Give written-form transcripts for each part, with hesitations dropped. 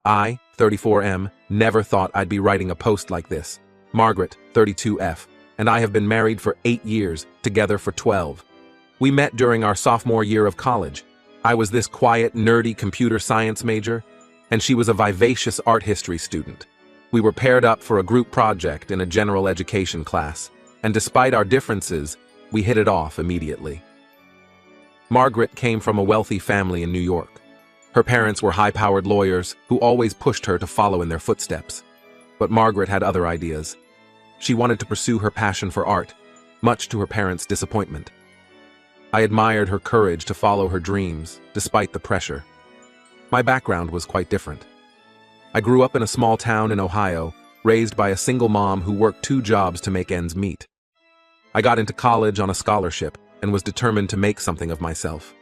I, 34M, never thought I'd be writing a post like this. Margaret, 32F, and I have been married for 8 years, together for 12. We met during our sophomore year of college. I was this quiet, nerdy computer science major, and she was a vivacious art history student. We were paired up for a group project in a general education class, and despite our differences, we hit it off immediately. Margaret came from a wealthy family in New York. Her parents were high-powered lawyers who always pushed her to follow in their footsteps. But Margaret had other ideas. She wanted to pursue her passion for art, much to her parents' disappointment. I admired her courage to follow her dreams, despite the pressure. My background was quite different. I grew up in a small town in Ohio, raised by a single mom who worked 2 jobs to make ends meet. I got into college on a scholarship and was determined to make something of myself.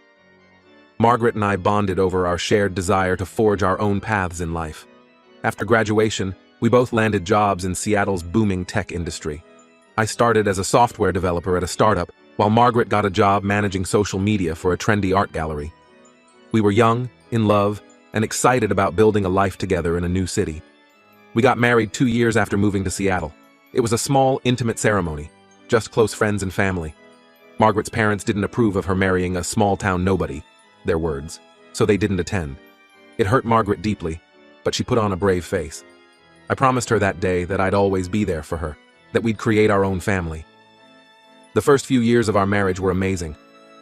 Margaret and I bonded over our shared desire to forge our own paths in life. After graduation, we both landed jobs in Seattle's booming tech industry. I started as a software developer at a startup, while Margaret got a job managing social media for a trendy art gallery. We were young, in love, and excited about building a life together in a new city. We got married 2 years after moving to Seattle. It was a small, intimate ceremony, just close friends and family. Margaret's parents didn't approve of her marrying a small-town nobody, their words, so they didn't attend. It hurt Margaret deeply, but she put on a brave face. I promised her that day that I'd always be there for her, that we'd create our own family. The first few years of our marriage were amazing.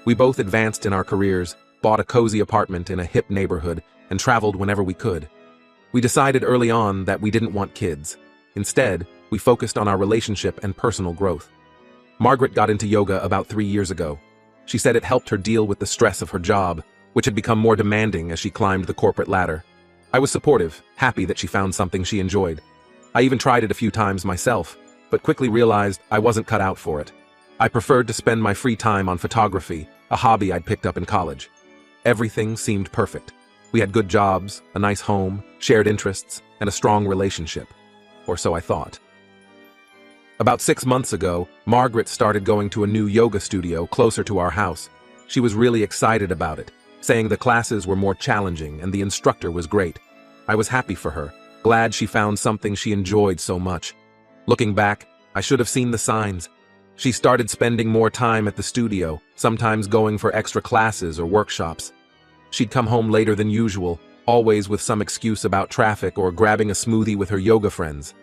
We both advanced in our careers, bought a cozy apartment in a hip neighborhood, and traveled whenever we could. We decided early on that we didn't want kids. Instead, we focused on our relationship and personal growth. Margaret got into yoga about 3 years ago. She said it helped her deal with the stress of her job, which had become more demanding as she climbed the corporate ladder. I was supportive, happy that she found something she enjoyed. I even tried it a few times myself, but quickly realized I wasn't cut out for it. I preferred to spend my free time on photography, a hobby I'd picked up in college. Everything seemed perfect. We had good jobs, a nice home, shared interests, and a strong relationship. Or so I thought. About 6 months ago, Margaret started going to a new yoga studio closer to our house. She was really excited about it, saying the classes were more challenging and the instructor was great. I was happy for her, glad she found something she enjoyed so much. Looking back, I should have seen the signs. She started spending more time at the studio, sometimes going for extra classes or workshops. She'd come home later than usual, always with some excuse about traffic or grabbing a smoothie with her yoga friends.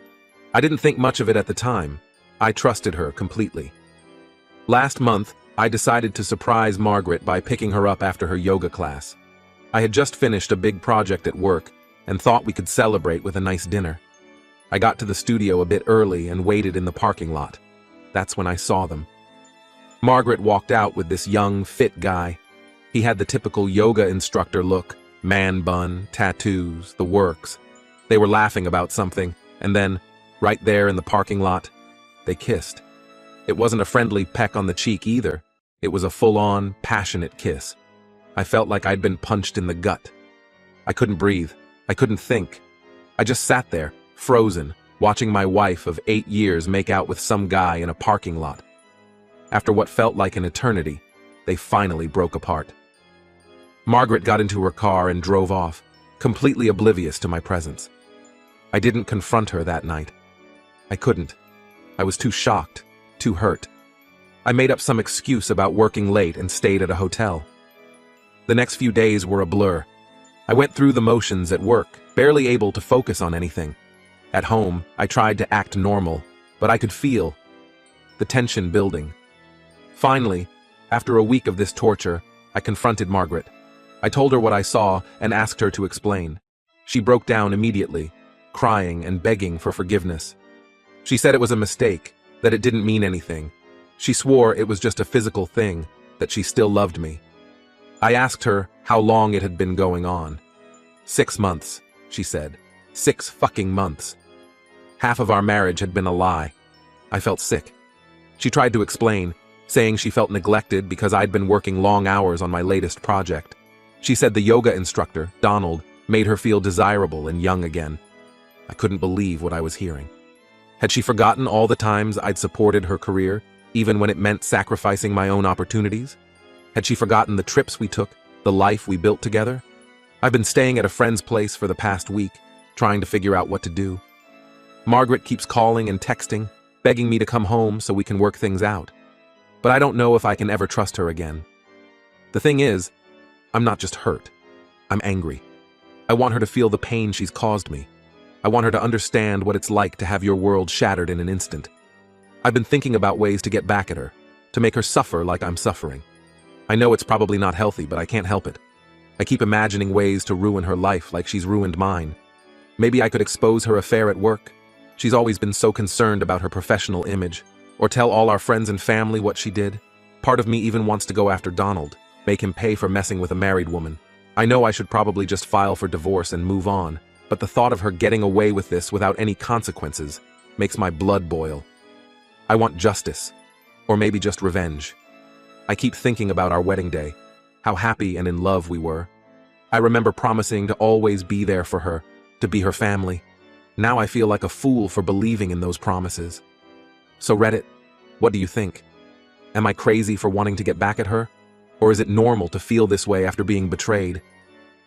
I didn't think much of it at the time. I trusted her completely. Last month, I decided to surprise Margaret by picking her up after her yoga class. I had just finished a big project at work and thought we could celebrate with a nice dinner. I got to the studio a bit early and waited in the parking lot. That's when I saw them. Margaret walked out with this young, fit guy. He had the typical yoga instructor look, man bun, tattoos, the works. They were laughing about something, and then, right there in the parking lot, they kissed. It wasn't a friendly peck on the cheek either. It was a full-on, passionate kiss. I felt like I'd been punched in the gut. I couldn't breathe. I couldn't think. I just sat there, frozen, watching my wife of 8 years make out with some guy in a parking lot. After what felt like an eternity, they finally broke apart. Margaret got into her car and drove off, completely oblivious to my presence. I didn't confront her that night. I couldn't. I was too shocked, too hurt. I made up some excuse about working late and stayed at a hotel. The next few days were a blur. I went through the motions at work, barely able to focus on anything. At home, I tried to act normal, but I could feel the tension building. Finally, after a week of this torture, I confronted Margaret. I told her what I saw and asked her to explain. She broke down immediately, crying and begging for forgiveness. She said it was a mistake, that it didn't mean anything. She swore it was just a physical thing, that she still loved me. I asked her how long it had been going on. 6 months, she said. 6 fucking months. Half of our marriage had been a lie. I felt sick. She tried to explain, saying she felt neglected because I'd been working long hours on my latest project. She said the yoga instructor, Donald, made her feel desirable and young again. I couldn't believe what I was hearing. Had she forgotten all the times I'd supported her career, even when it meant sacrificing my own opportunities? Had she forgotten the trips we took, the life we built together? I've been staying at a friend's place for the past week, trying to figure out what to do. Margaret keeps calling and texting, begging me to come home so we can work things out. But I don't know if I can ever trust her again. The thing is, I'm not just hurt. I'm angry. I want her to feel the pain she's caused me. I want her to understand what it's like to have your world shattered in an instant. I've been thinking about ways to get back at her, to make her suffer like I'm suffering. I know it's probably not healthy, but I can't help it. I keep imagining ways to ruin her life like she's ruined mine. Maybe I could expose her affair at work. She's always been so concerned about her professional image. Or tell all our friends and family what she did. Part of me even wants to go after Donald, make him pay for messing with a married woman. I know I should probably just file for divorce and move on, but the thought of her getting away with this without any consequences makes my blood boil. I want justice, or maybe just revenge. I keep thinking about our wedding day, how happy and in love we were. I remember promising to always be there for her, to be her family. Now I feel like a fool for believing in those promises. So Reddit, what do you think? Am I crazy for wanting to get back at her? Or is it normal to feel this way after being betrayed?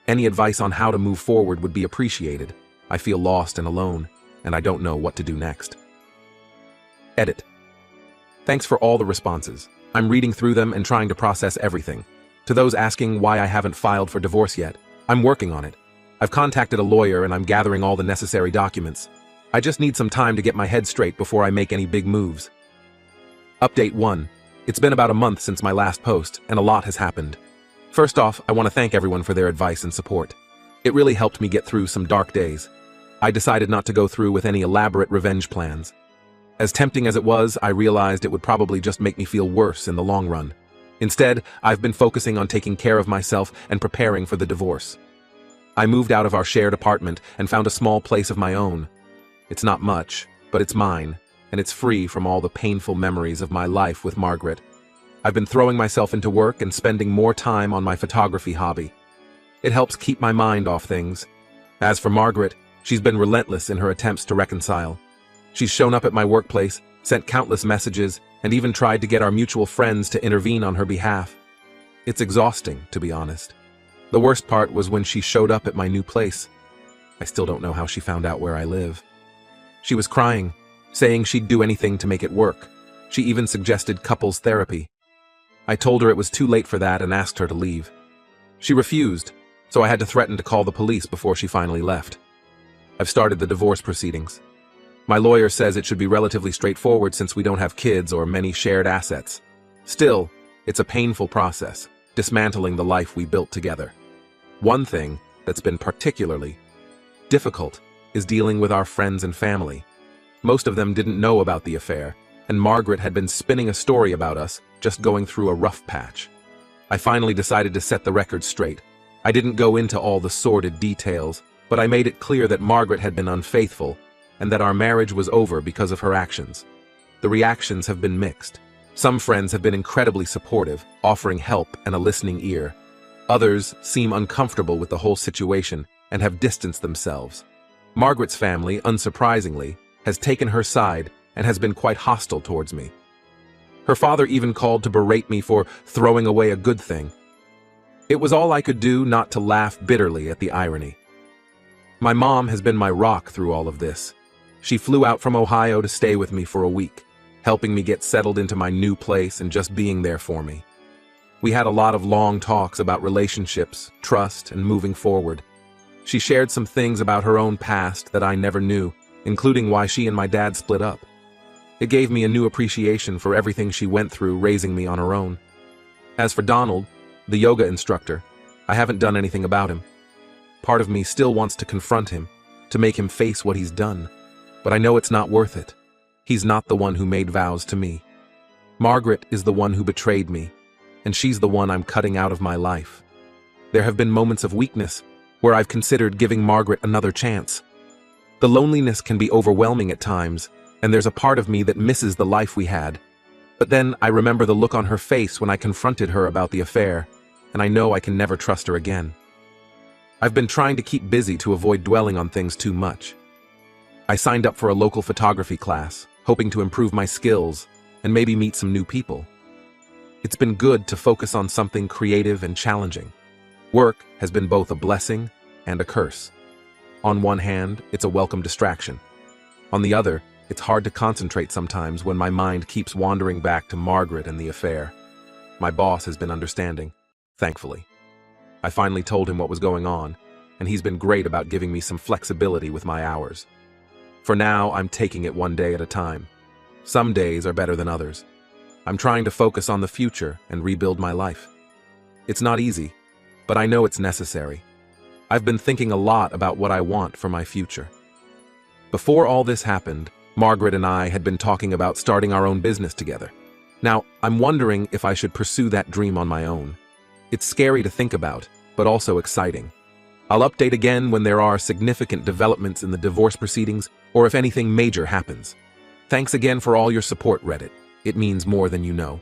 Any advice on how to move forward would be appreciated. I feel lost and alone, and I don't know what to do next. Edit. Thanks for all the responses. I'm reading through them and trying to process everything. To those asking why I haven't filed for divorce yet, I'm working on it. I've contacted a lawyer and I'm gathering all the necessary documents. I just need some time to get my head straight before I make any big moves. Update 1. It's been about a month since my last post, and a lot has happened. First off, I want to thank everyone for their advice and support. It really helped me get through some dark days. I decided not to go through with any elaborate revenge plans. As tempting as it was, I realized it would probably just make me feel worse in the long run. Instead, I've been focusing on taking care of myself and preparing for the divorce. I moved out of our shared apartment and found a small place of my own. It's not much, but it's mine, and it's free from all the painful memories of my life with Margaret. I've been throwing myself into work and spending more time on my photography hobby. It helps keep my mind off things. As for Margaret, she's been relentless in her attempts to reconcile. She's shown up at my workplace, sent countless messages, and even tried to get our mutual friends to intervene on her behalf. It's exhausting, to be honest. The worst part was when she showed up at my new place. I still don't know how she found out where I live. She was crying, saying she'd do anything to make it work. She even suggested couples therapy. I told her it was too late for that and asked her to leave. She refused, so I had to threaten to call the police before she finally left. I've started the divorce proceedings. My lawyer says it should be relatively straightforward since we don't have kids or many shared assets. Still, it's a painful process, dismantling the life we built together. One thing that's been particularly difficult is dealing with our friends and family. Most of them didn't know about the affair, and Margaret had been spinning a story about us, just going through a rough patch. I finally decided to set the record straight. I didn't go into all the sordid details, but I made it clear that Margaret had been unfaithful, and that our marriage was over because of her actions. The reactions have been mixed. Some friends have been incredibly supportive, offering help and a listening ear. Others seem uncomfortable with the whole situation and have distanced themselves. Margaret's family, unsurprisingly, has taken her side and has been quite hostile towards me. Her father even called to berate me for throwing away a good thing. It was all I could do not to laugh bitterly at the irony. My mom has been my rock through all of this. She flew out from Ohio to stay with me for a week, helping me get settled into my new place and just being there for me. We had a lot of long talks about relationships, trust, and moving forward. She shared some things about her own past that I never knew, including why she and my dad split up. It gave me a new appreciation for everything she went through raising me on her own. As for Donald, the yoga instructor, I haven't done anything about him. Part of me still wants to confront him, to make him face what he's done, but I know it's not worth it. He's not the one who made vows to me. Margaret is the one who betrayed me, and she's the one I'm cutting out of my life. There have been moments of weakness where I've considered giving Margaret another chance. The loneliness can be overwhelming at times, and there's a part of me that misses the life we had. But then I remember the look on her face when I confronted her about the affair, and I know I can never trust her again. I've been trying to keep busy to avoid dwelling on things too much. I signed up for a local photography class, hoping to improve my skills and maybe meet some new people. It's been good to focus on something creative and challenging. Work has been both a blessing and a curse. On one hand, it's a welcome distraction. On the other, it's hard to concentrate sometimes when my mind keeps wandering back to Margaret and the affair. My boss has been understanding, thankfully. I finally told him what was going on, and he's been great about giving me some flexibility with my hours. For now, I'm taking it one day at a time. Some days are better than others. I'm trying to focus on the future and rebuild my life. It's not easy, but I know it's necessary. I've been thinking a lot about what I want for my future. Before all this happened, Margaret and I had been talking about starting our own business together. Now, I'm wondering if I should pursue that dream on my own. It's scary to think about, but also exciting. I'll update again when there are significant developments in the divorce proceedings or if anything major happens. Thanks again for all your support, Reddit. It means more than you know.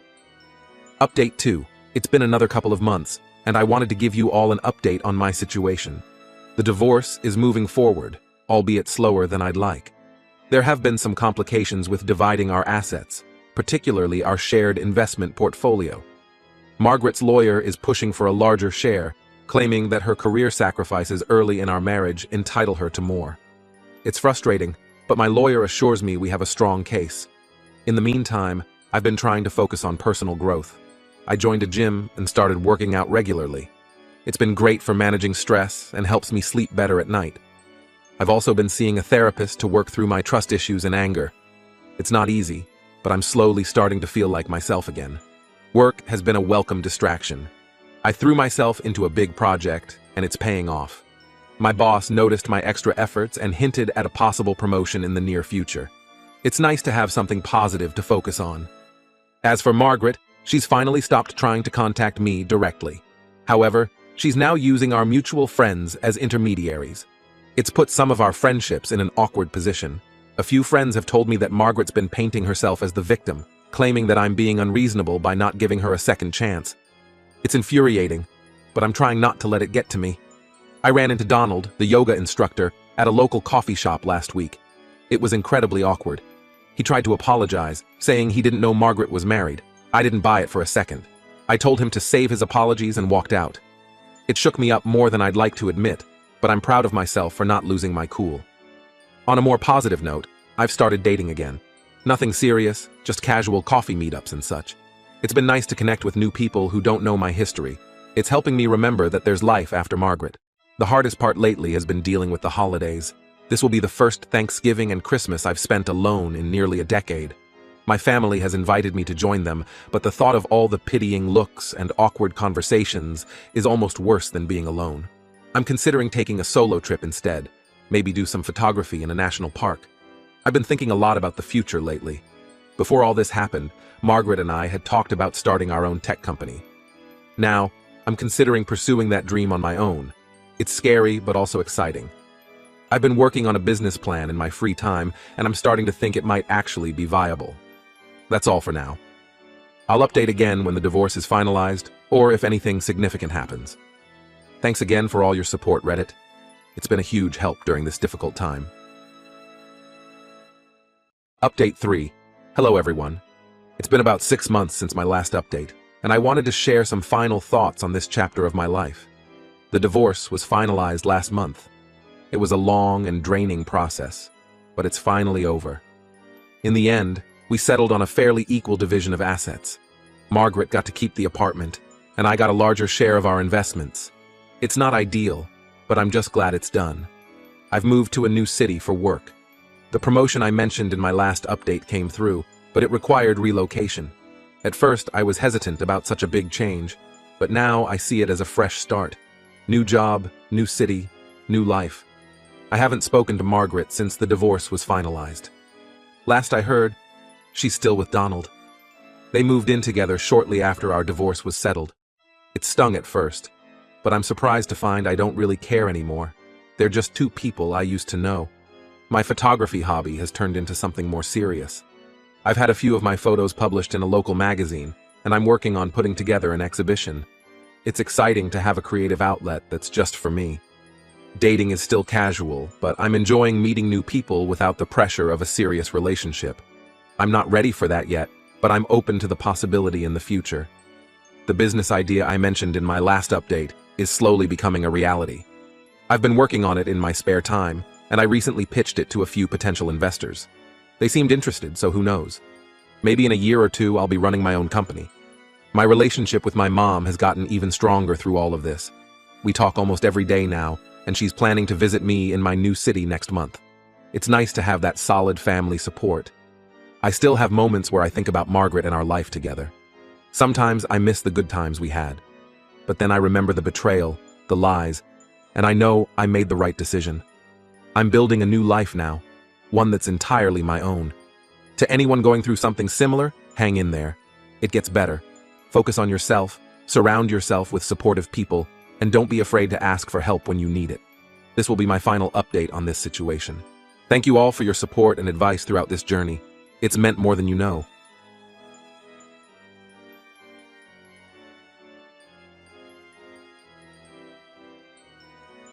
Update 2. It's been another couple of months, and I wanted to give you all an update on my situation. The divorce is moving forward, albeit slower than I'd like. There have been some complications with dividing our assets, particularly our shared investment portfolio. Margaret's lawyer is pushing for a larger share, claiming that her career sacrifices early in our marriage entitle her to more. It's frustrating, but my lawyer assures me we have a strong case. In the meantime, I've been trying to focus on personal growth. I joined a gym and started working out regularly. It's been great for managing stress and helps me sleep better at night. I've also been seeing a therapist to work through my trust issues and anger. It's not easy, but I'm slowly starting to feel like myself again. Work has been a welcome distraction. I threw myself into a big project, and it's paying off. My boss noticed my extra efforts and hinted at a possible promotion in the near future. It's nice to have something positive to focus on. As for Margaret, she's finally stopped trying to contact me directly. However, she's now using our mutual friends as intermediaries. It's put some of our friendships in an awkward position. A few friends have told me that Margaret's been painting herself as the victim, claiming that I'm being unreasonable by not giving her a second chance. It's infuriating, but I'm trying not to let it get to me. I ran into Donald, the yoga instructor, at a local coffee shop last week. It was incredibly awkward. He tried to apologize, saying he didn't know Margaret was married. I didn't buy it for a second. I told him to save his apologies and walked out. It shook me up more than I'd like to admit, but I'm proud of myself for not losing my cool. On a more positive note, I've started dating again. Nothing serious, just casual coffee meetups and such. It's been nice to connect with new people who don't know my history. It's helping me remember that there's life after Margaret. The hardest part lately has been dealing with the holidays. This will be the first Thanksgiving and Christmas I've spent alone in nearly a decade. My family has invited me to join them, but the thought of all the pitying looks and awkward conversations is almost worse than being alone. I'm considering taking a solo trip instead, maybe do some photography in a national park. I've been thinking a lot about the future lately. Before all this happened, Margaret and I had talked about starting our own tech company. Now, I'm considering pursuing that dream on my own. It's scary, but also exciting. I've been working on a business plan in my free time, and I'm starting to think it might actually be viable. That's all for now. I'll update again when the divorce is finalized, or if anything significant happens. Thanks again for all your support, Reddit. It's been a huge help during this difficult time. Update 3. Hello everyone. It's been about 6 months since my last update, and I wanted to share some final thoughts on this chapter of my life. The divorce was finalized last month. It was a long and draining process, but it's finally over. In the end, we settled on a fairly equal division of assets. Margaret got to keep the apartment, and I got a larger share of our investments. It's not ideal, but I'm just glad it's done. I've moved to a new city for work. The promotion I mentioned in my last update came through, but it required relocation. At first, I was hesitant about such a big change, but now I see it as a fresh start. New job, new city, new life. I haven't spoken to Margaret since the divorce was finalized. Last I heard, she's still with Donald. They moved in together shortly after our divorce was settled. It stung at first, but I'm surprised to find I don't really care anymore. They're just two people I used to know. My photography hobby has turned into something more serious. I've had a few of my photos published in a local magazine, and I'm working on putting together an exhibition. It's exciting to have a creative outlet that's just for me. Dating is still casual, but I'm enjoying meeting new people without the pressure of a serious relationship. I'm not ready for that yet, but I'm open to the possibility in the future. The business idea I mentioned in my last update is slowly becoming a reality. I've been working on it in my spare time, and I recently pitched it to a few potential investors. They seemed interested, so who knows? Maybe in a year or two I'll be running my own company. My relationship with my mom has gotten even stronger through all of this. We talk almost every day now, and she's planning to visit me in my new city next month. It's nice to have that solid family support. I still have moments where I think about Margaret and our life together. Sometimes I miss the good times we had. But then I remember the betrayal, the lies, and I know I made the right decision. I'm building a new life now, one that's entirely my own. To anyone going through something similar, hang in there. It gets better. Focus on yourself, surround yourself with supportive people, and don't be afraid to ask for help when you need it. This will be my final update on this situation. Thank you all for your support and advice throughout this journey. It's meant more than you know.